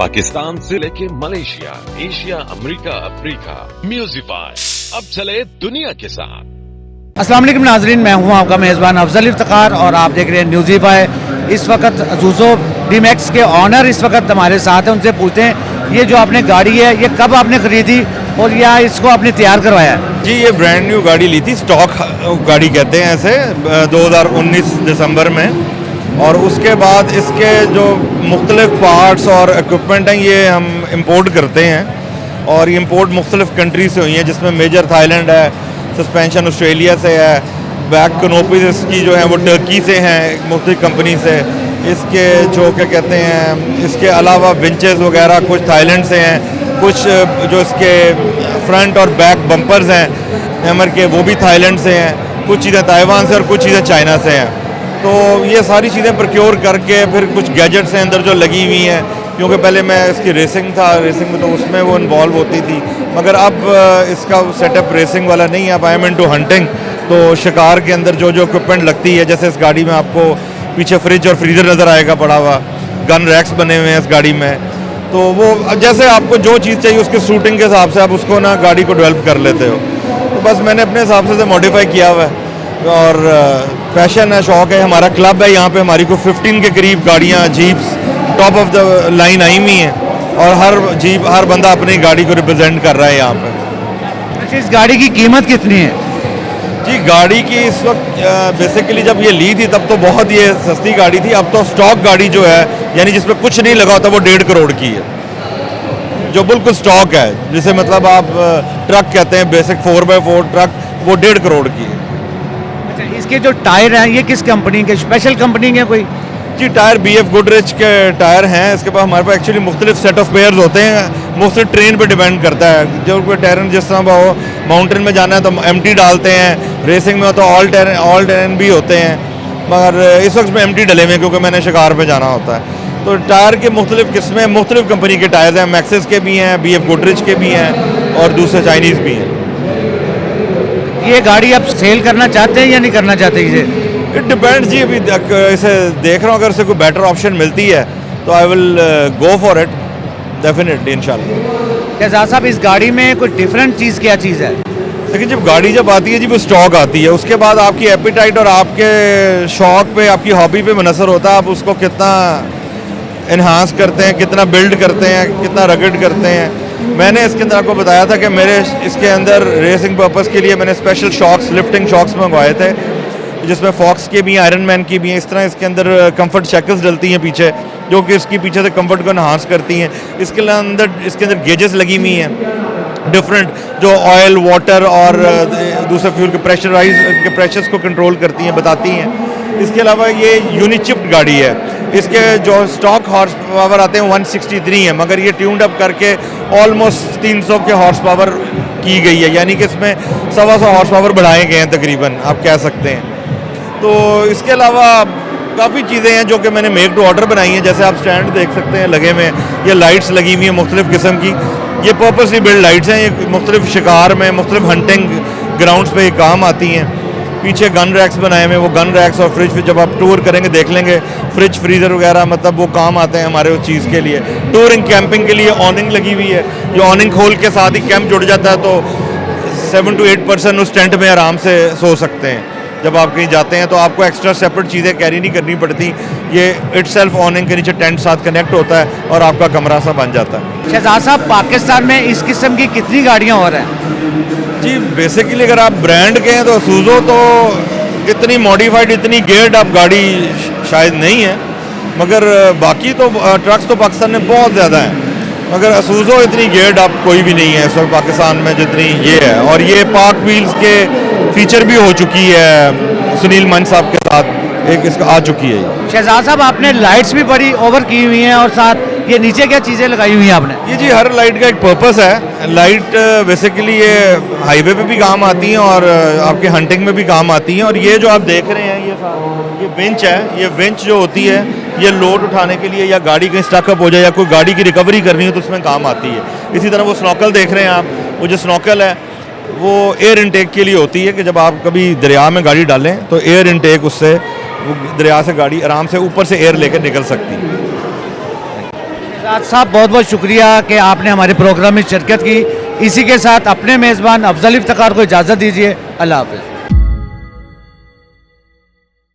पाकिस्तान से लेके Malaysia, Asia, America, Africa, म्यूजिफाई अब चले दुनिया के साथ। अस्सलाम वालेकुम नाजरीन, मैं हूं आपका मेज़बान अफजल इफ्तिखार और आप देख रहे हैं न्यूज़ीफाई। इस वक्त अज़ूज़ो डी-मैक्स के ऑनर इस वक्त हमारे साथ हैं। उनसे पूछते हैं ये जो आपने गाड़ी है ये कब आपने खरीदी और या इसको आपने तैयार करवाया है? जी, ये ब्रांड न्यू गाड़ी ली थी, स्टॉक गाड़ी कहते हैं ऐसे, 2019 दिसंबर में। और उसके बाद इसके जो मुख्तलिफ पार्ट्स और इक्विपमेंट हैं ये हम इंपोर्ट करते हैं और ये इंपोर्ट मुख्तलिफ कंट्री से हुई हैं, जिसमें मेजर थाईलैंड है, सस्पेंशन ऑस्ट्रेलिया से है, बैक कनोपीज इसकी जो है वो टर्की से हैं, मुख्तलिफ कंपनी से। इसके जो क्या कहते हैं, इसके अलावा विंचेस वगैरह कुछ थाईलैंड से हैं, कुछ जो इसके फ्रंट और बैक बम्पर्स हैं हैमर के वो भी थाईलैंड से हैं, कुछ चीज़ें ताइवान से और कुछ चीज़ें चाइना से हैं। तो ये सारी चीज़ें प्रोक्योर करके फिर कुछ गैजेट्स हैं अंदर जो लगी हुई हैं, क्योंकि पहले मैं इसकी रेसिंग में तो उसमें वो इन्वॉल्व होती थी, मगर अब इसका सेटअप रेसिंग वाला नहीं है। अब आई एम इनटू हंटिंग, तो शिकार के अंदर जो जो इक्विपमेंट लगती है, जैसे इस गाड़ी में आपको पीछे फ्रिज और फ्रीज़र नज़र आएगा पड़ा हुआ, गन रैक्स बने हुए हैं इस गाड़ी में। तो वो जैसे आपको जो चीज़ चाहिए उसके शूटिंग के हिसाब से आप उसको ना गाड़ी को डेवलप कर लेते हो। तो बस मैंने अपने हिसाब से मॉडिफाई किया हुआ है और पैशन है, शौक है। हमारा क्लब है, यहाँ पे हमारी को 15 के करीब गाड़ियाँ jeeps top of the line आई हुई हैं और हर बंदा अपनी गाड़ी को रिप्रेजेंट कर रहा है यहाँ पे। अच्छा, इस गाड़ी की कीमत कितनी है? जी, गाड़ी की इस वक्त बेसिकली जब ये ली थी तब तो बहुत ये सस्ती गाड़ी थी। अब तो स्टॉक गाड़ी जो है, यानी जिसमें कुछ नहीं लगा होता, वो 1.5 करोड़ की है, जो बिल्कुल स्टॉक है, जिसे मतलब आप ट्रक कहते हैं, बेसिक 4x4 ट्रक, वो 1.5 करोड़ की है। अच्छा, इसके जो टायर हैं ये किस कंपनी के, स्पेशल कंपनी के कोई? जी, टायर BF गुडरिच के टायर हैं। इसके पास हमारे पास एक्चुअली मुख्तलिफ सेट ऑफ पेयर्स होते हैं, मुख्तलिफ ट्रेन पे डिपेंड करता है। जो कोई टायर जिस तरह हो, माउंटेन में जाना है तो MT डालते हैं, रेसिंग में हो तो ऑल टेरेन भी होते हैं, मगर इस वक्त में MT डले हुए हैं क्योंकि मैंने शिकार पे जाना होता है। तो टायर के मुख्तलिफ किस्में, मुख्तलिफ कंपनी के टायर्स हैं, मैक्सिस के भी हैं, BF गुडरिच के भी हैं और दूसरे चाइनीज़ भी हैं। ये गाड़ी आप सेल करना चाहते हैं या नहीं करना चाहते इसे? इट डिपेंड्स जी, अभी इसे देख रहा हूँ, अगर इसे कोई बेटर ऑप्शन मिलती है तो I will go for it definitely, इंशाल्लाह। शहजाद साहब, इस गाड़ी में कोई डिफरेंट चीज़ क्या चीज़ है? लेकिन जब गाड़ी जब आती है जी, वो स्टॉक आती है, उसके बाद आपकी एपिटाइट और आपके शौक पे, आपकी हॉबी पे मुनसर होता है, आप उसको कितना इन्हांस करते हैं, कितना बिल्ड करते हैं, कितना रगड़ करते हैं। मैंने इसके अंदर आपको बताया था कि मेरे इसके अंदर रेसिंग पर्पस के लिए मैंने स्पेशल शॉक्स, लिफ्टिंग शॉक्स मंगवाए थे, जिसमें फॉक्स के भी हैं, आयरन मैन की भी हैं। इस तरह इसके अंदर कंफर्ट शैकल्स डलती हैं पीछे, जो कि इसकी पीछे से कंफर्ट को इन्हांस करती हैं। इसके अंदर गेजेस लगी हुई हैं डिफरेंट, जो ऑयल, वाटर और दूसरे फ्यूल के प्रेशर्स को कंट्रोल करती हैं, बताती हैं। इसके अलावा ये यूनिचिप्ड गाड़ी है। इसके जो स्टॉक हॉर्स पावर आते हैं 163 है, मगर ये ट्यून्ड अप करके ऑलमोस्ट 300 के हॉर्स पावर की गई है, यानी कि इसमें 125 हॉर्स पावर बढ़ाए गए हैं तकरीबन, आप कह सकते हैं। तो इसके अलावा काफ़ी चीज़ें हैं जो कि मैंने मेक टू ऑर्डर बनाई हैं, जैसे आप स्टैंड देख सकते हैं लगे हुए, ये लाइट्स लगी हुई हैं मुख्तलिफ किस्म की। ये पर्पसली बिल्ड लाइट्स हैं, ये मुख्तलिफ शिकार में, मुख्तलिफ हंटिंग ग्राउंड्स पे ये काम आती हैं। पीछे गन रैक्स बनाए हुए, वो गन रैक्स और फ्रिज, जब आप टूर करेंगे देख लेंगे, फ्रिज फ्रीज़र वगैरह, मतलब वो काम आते हैं हमारे उस चीज़ के लिए। टूरिंग कैंपिंग के लिए ऑनिंग लगी हुई है, जो ऑनिंग खोल के साथ ही कैंप जुड़ जाता है, तो 7 to 8 पर्सन उस टेंट में आराम से सो सकते हैं। जब आप कहीं जाते हैं तो आपको एक्स्ट्रा सेपरेट चीज़ें कैरी नहीं करनी पड़ती, ये इटसेल्फ ऑनिंग के नीचे टेंट साथ कनेक्ट होता है और आपका कमरा सा बन जाता है। शहजाद साहब, पाकिस्तान में इस किस्म की कितनी गाड़ियाँ और हैं? जी, बेसिकली अगर आप ब्रांड के हैं तो असूज़ो तो इतनी मॉडिफाइड, इतनी गेयर्ड आप गाड़ी शायद नहीं है, मगर बाकी तो ट्रक्स तो पाकिस्तान में बहुत ज़्यादा हैं, मगर असूज़ो इतनी गेयर्ड आप कोई भी नहीं है इस वक्त पाकिस्तान में जितनी ये है। और ये पाक व्हील्स के फीचर भी हो चुकी है, सुनील मन साहब के साथ एक इसका आ चुकी है। शहजाद साहब, आपने लाइट्स भी बड़ी ओवर की हुई हैं और साथ ये नीचे क्या चीज़ें लगाई हुई हैं आपने? ये जी, हर लाइट का एक पर्पस है। लाइट बेसिकली ये हाईवे पे भी काम आती हैं और आपके हंटिंग में भी काम आती हैं। और ये जो आप देख रहे हैं, ये विंच है। ये विंच जो होती है, ये लोड उठाने के लिए, या गाड़ी कहीं स्टकअप हो जाए या कोई गाड़ी की रिकवरी करनी हो तो उसमें काम आती है। इसी तरह वो स्नॉकल देख रहे हैं आप, वो जो स्नॉकल है वो एयर इनटेक के लिए होती है, कि जब आप कभी दरिया में गाड़ी डालें तो एयर इनटेक, उससे वो दरिया से गाड़ी आराम से ऊपर से एयर लेकर निकल सकती है। शहजाद साहब बहुत बहुत शुक्रिया कि आपने हमारे प्रोग्राम में शिरकत की। इसी के साथ अपने मेज़बान अफजल इफ्तिखार को इजाज़त दीजिए। अल्लाह हाफ़िज़।